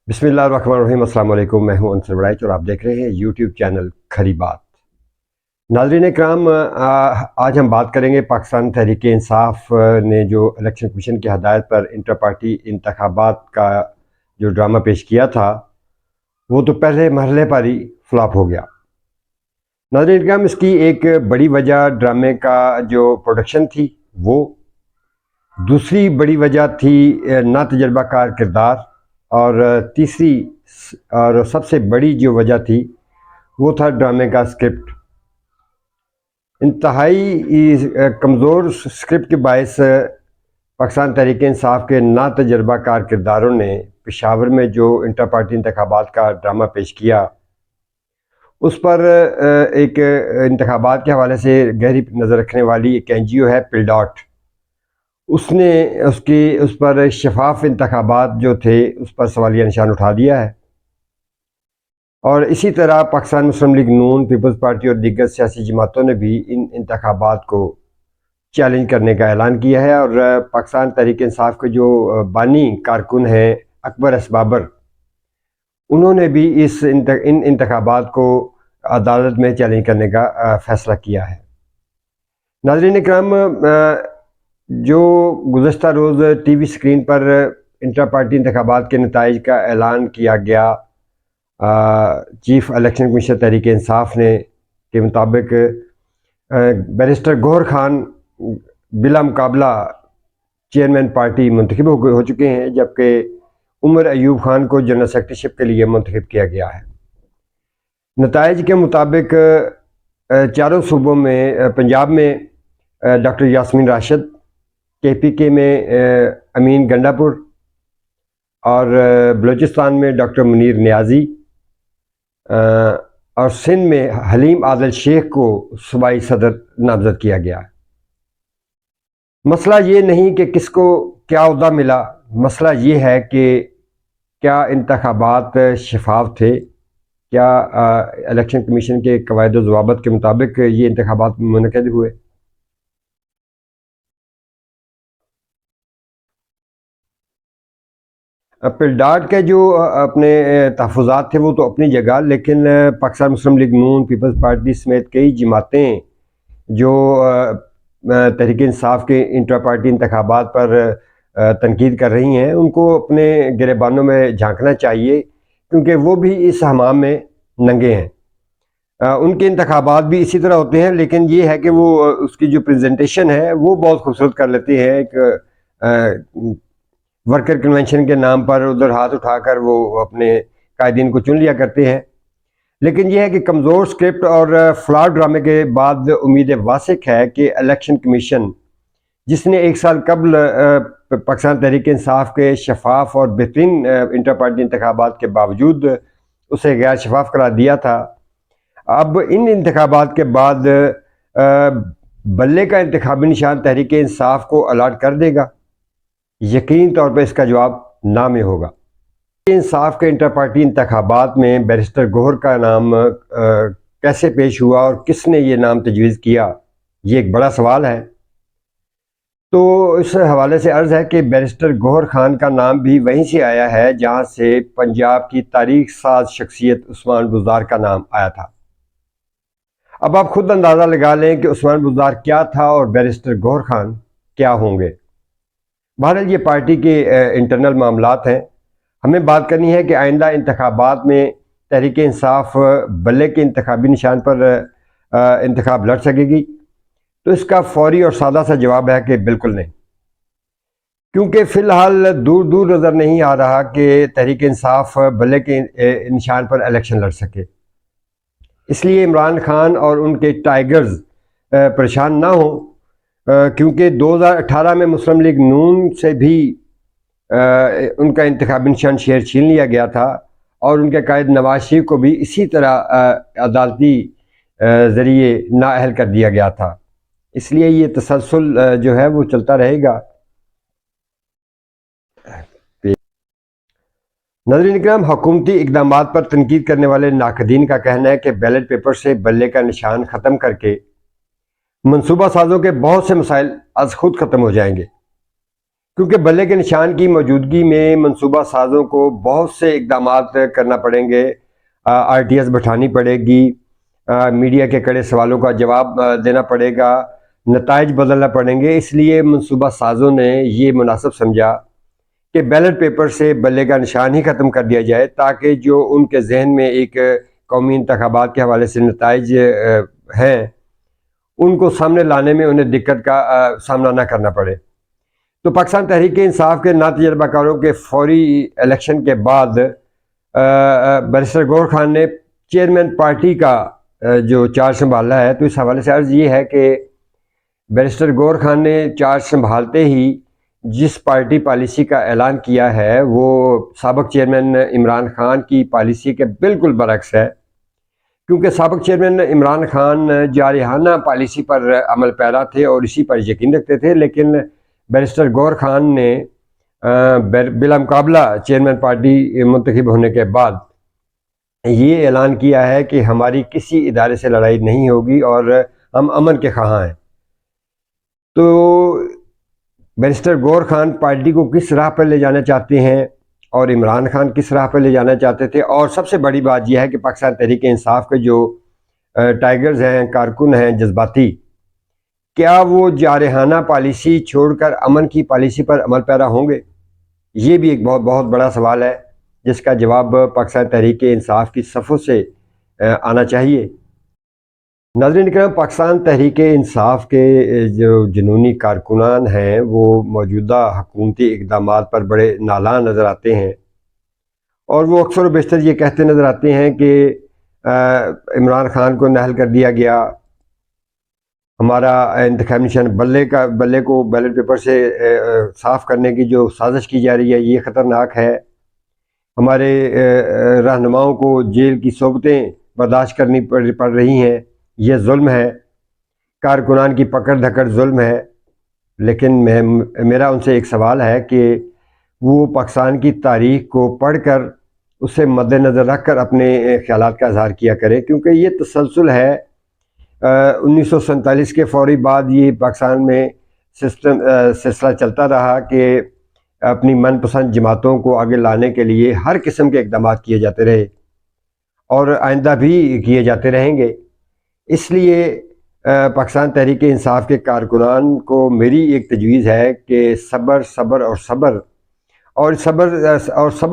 بسم اللہ الرحمن الرحیم۔ السلام علیکم، میں ہوں انصر وڑائچ اور آپ دیکھ رہے ہیں یوٹیوب چینل کھری بات۔ ناظرین کرام، آج ہم بات کریں گے پاکستان تحریک انصاف نے جو الیکشن کمیشن کی ہدایت پر انٹر پارٹی انتخابات کا جو ڈرامہ پیش کیا تھا وہ تو پہلے مرحلے پر ہی فلاپ ہو گیا۔ ناظرین کرام، اس کی ایک بڑی وجہ ڈرامے کا جو پروڈکشن تھی وہ، دوسری بڑی وجہ تھی ناتجربہ کار کردار، اور تیسری اور سب سے بڑی جو وجہ تھی وہ تھا ڈرامے کا اسکرپٹ۔ انتہائی کمزور اسکرپٹ کے باعث پاکستان تحریک انصاف کے ناتجربہ کار کرداروں نے پشاور میں جو انٹر پارٹی انتخابات کا ڈرامہ پیش کیا، اس پر ایک انتخابات کے حوالے سے گہری نظر رکھنے والی ایک NGO ہے پلڈاٹ، اس نے اس پر شفاف انتخابات جو تھے اس پر سوالیہ نشان اٹھا دیا ہے، اور اسی طرح پاکستان مسلم لیگ نون، پیپلز پارٹی اور دیگر سیاسی جماعتوں نے بھی ان انتخابات کو چیلنج کرنے کا اعلان کیا ہے، اور پاکستان تحریک انصاف کے جو بانی کارکن ہیں اکبر ایس بابر، انہوں نے بھی ان انتخابات کو عدالت میں چیلنج کرنے کا فیصلہ کیا ہے۔ ناظرین کرام، جو گزشتہ روز ٹی وی سکرین پر انٹر پارٹی انتخابات کے نتائج کا اعلان کیا گیا، chief election commissioner Tehreek Insaf نے کے مطابق بیرسٹر گوہر خان بلا مقابلہ چیئرمین پارٹی منتخب ہو چکے ہیں، جبکہ عمر ایوب خان کو جنرل سیکرٹری شپ کے لیے منتخب کیا گیا ہے۔ نتائج کے مطابق چاروں صوبوں میں، پنجاب میں ڈاکٹر یاسمین راشد، KPK میں امین گنڈا پور، اور بلوچستان میں ڈاکٹر منیر نیازی، اور سندھ میں حلیم عادل شیخ کو صوبائی صدر نامزد کیا گیا ہے۔ مسئلہ یہ نہیں کہ کس کو کیا عہدہ ملا، مسئلہ یہ ہے کہ کیا انتخابات شفاف تھے، کیا الیکشن کمیشن کے قواعد و ضوابط کے مطابق یہ انتخابات منعقد ہوئے۔ پلڈاٹ کے جو اپنے تحفظات تھے وہ تو اپنی جگہ، لیکن پاکستان مسلم لیگ نون، پیپلز پارٹی سمیت کئی جماعتیں جو تحریک انصاف کے انٹر پارٹی انتخابات پر تنقید کر رہی ہیں، ان کو اپنے گریبانوں میں جھانکنا چاہیے، کیونکہ وہ بھی اس حمام میں ننگے ہیں۔ ان کے انتخابات بھی اسی طرح ہوتے ہیں، لیکن یہ ہے کہ وہ اس کی جو پریزنٹیشن ہے وہ بہت خوبصورت کر لیتے ہیں، ایک ورکر کنونشن کے نام پر ادھر ہاتھ اٹھا کر وہ اپنے قائدین کو چن لیا کرتے ہیں۔ لیکن یہ ہے کہ کمزور سکرپٹ اور فلاٹ ڈرامے کے بعد امید واسق ہے کہ الیکشن کمیشن، جس نے ایک سال قبل پاکستان تحریک انصاف کے شفاف اور بہترین انٹر پارٹی انتخابات کے باوجود اسے غیر شفاف قرار دیا تھا، اب ان انتخابات کے بعد بلے کا انتخابی نشان تحریک انصاف کو الاٹ کر دے گا؟ یقین طور پر اس کا جواب نہ میں ہوگا۔ انصاف کے انٹر پارٹی انتخابات میں بیرسٹر گوہر کا نام کیسے پیش ہوا اور کس نے یہ نام تجویز کیا، یہ ایک بڑا سوال ہے۔ تو اس حوالے سے عرض ہے کہ بیرسٹر گوہر خان کا نام بھی وہیں سے آیا ہے جہاں سے پنجاب کی تاریخ ساز شخصیت عثمان بزدار کا نام آیا تھا۔ اب آپ خود اندازہ لگا لیں کہ عثمان بزدار کیا تھا اور بیرسٹر گوہر خان کیا ہوں گے۔ بہرحال یہ پارٹی کے انٹرنل معاملات ہیں، ہمیں بات کرنی ہے کہ آئندہ انتخابات میں تحریک انصاف بلے کے انتخابی نشان پر انتخاب لڑ سکے گی؟ تو اس کا فوری اور سادہ سا جواب ہے کہ بالکل نہیں، کیونکہ فی الحال دور دور نظر نہیں آ رہا کہ تحریک انصاف بلے کے نشان پر الیکشن لڑ سکے۔ اس لیے عمران خان اور ان کے ٹائیگرز پریشان نہ ہوں، کیونکہ 2018 میں مسلم لیگ نون سے بھی ان کا انتخابی نشان شیئر چھین لیا گیا تھا، اور ان کے قائد نواز شریف کو بھی اسی طرح عدالتی ذریعے نااہل کر دیا گیا تھا۔ اس لیے یہ تسلسل جو ہے وہ چلتا رہے گا۔ ناظرین کرام، حکومتی اقدامات پر تنقید کرنے والے ناقدین کا کہنا ہے کہ بیلٹ پیپر سے بلے کا نشان ختم کر کے منصوبہ سازوں کے بہت سے مسائل از خود ختم ہو جائیں گے۔ کیونکہ بلے کے نشان کی موجودگی میں منصوبہ سازوں کو بہت سے اقدامات کرنا پڑیں گے، RTS بٹھانی پڑے گی، میڈیا کے کڑے سوالوں کا جواب دینا پڑے گا، نتائج بدلنا پڑیں گے۔ اس لیے منصوبہ سازوں نے یہ مناسب سمجھا کہ بیلٹ پیپر سے بلے کا نشان ہی ختم کر دیا جائے، تاکہ جو ان کے ذہن میں ایک قومی انتخابات کے حوالے سے نتائج ہیں ان کو سامنے لانے میں انہیں دقت کا سامنا نہ کرنا پڑے۔ تو پاکستان تحریک انصاف کے ناتجربہ کاروں کے فوری الیکشن کے بعد بیرسٹر گور خان نے چیئرمین پارٹی کا جو چارج سنبھالا ہے، تو اس حوالے سے عرض یہ ہے کہ بیرسٹر گور خان نے چارج سنبھالتے ہی جس پارٹی پالیسی کا اعلان کیا ہے وہ سابق چیئرمین عمران خان کی پالیسی کے بالکل برعکس ہے، کیونکہ سابق چیئرمین عمران خان جارحانہ پالیسی پر عمل پیرا تھے اور اسی پر یقین رکھتے تھے، لیکن بیرسٹر گور خان نے بلا مقابلہ چیئرمین پارٹی منتخب ہونے کے بعد یہ اعلان کیا ہے کہ ہماری کسی ادارے سے لڑائی نہیں ہوگی اور ہم امن کے خواہاں ہیں۔ تو بیرسٹر گور خان پارٹی کو کس راہ پر لے جانا چاہتے ہیں اور عمران خان کس راہ پر لے جانا چاہتے تھے، اور سب سے بڑی بات یہ ہے کہ پاکستان تحریک انصاف کے جو ٹائیگرز ہیں، کارکن ہیں جذباتی، کیا وہ جارحانہ پالیسی چھوڑ کر امن کی پالیسی پر عمل پیرا ہوں گے؟ یہ بھی ایک بہت بڑا سوال ہے جس کا جواب پاکستان تحریک انصاف کی صفوں سے آنا چاہیے۔ ناظرین کرام، پاکستان تحریک انصاف کے جو جنونی کارکنان ہیں وہ موجودہ حکومتی اقدامات پر بڑے نالاں نظر آتے ہیں، اور وہ اکثر و بیشتر یہ کہتے نظر آتے ہیں کہ عمران خان کو نااہل کر دیا گیا، ہمارا انتخابی نشان بلے کو بیلٹ پیپر سے صاف کرنے کی جو سازش کی جا رہی ہے یہ خطرناک ہے، ہمارے رہنماؤں کو جیل کی صحبتیں برداشت کرنی پڑ رہی ہیں، یہ ظلم ہے، کارکنان کی پکڑ دھکڑ ظلم ہے۔ لیکن میرا ان سے ایک سوال ہے کہ وہ پاکستان کی تاریخ کو پڑھ کر اسے مد نظر رکھ کر اپنے خیالات کا اظہار کیا کرے، کیونکہ یہ تسلسل ہے 1947 کے فوری بعد یہ پاکستان میں سلسلہ چلتا رہا کہ اپنی من پسند جماعتوں کو آگے لانے کے لیے ہر قسم کے اقدامات کیے جاتے رہے اور آئندہ بھی کیے جاتے رہیں گے۔ اس لیے پاکستان تحریک انصاف کے کارکنان کو میری ایک تجویز ہے کہ صبر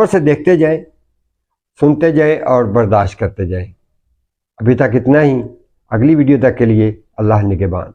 سے دیکھتے جائیں، سنتے جائیں اور برداشت کرتے جائیں۔ ابھی تک اتنا ہی، اگلی ویڈیو تک کے لیے اللہ نگہبان۔